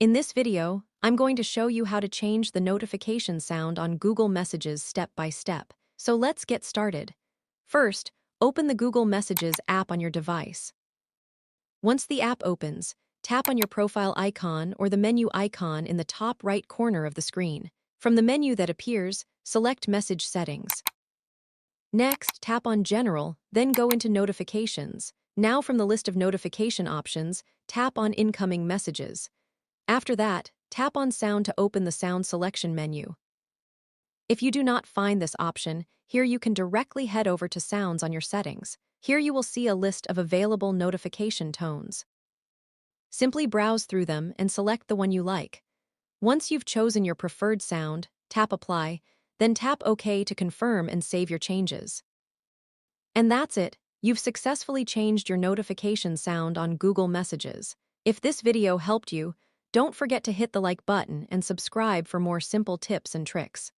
In this video, I'm going to show you how to change the notification sound on Google Messages step by step. So let's get started. First, open the Google Messages app on your device. Once the app opens, tap on your profile icon or the menu icon in the top right corner of the screen. From the menu that appears, select Message Settings. Next, tap on General, then go into Notifications. Now from the list of notification options, tap on Incoming Messages. After that, tap on Sound to open the Sound Selection menu. If you do not find this option, here you can directly head over to Sounds on your settings. Here you will see a list of available notification tones. Simply browse through them and select the one you like. Once you've chosen your preferred sound, tap Apply, then tap OK to confirm and save your changes. And that's it. You've successfully changed your notification sound on Google Messages. If this video helped you, don't forget to hit the like button and subscribe for more simple tips and tricks.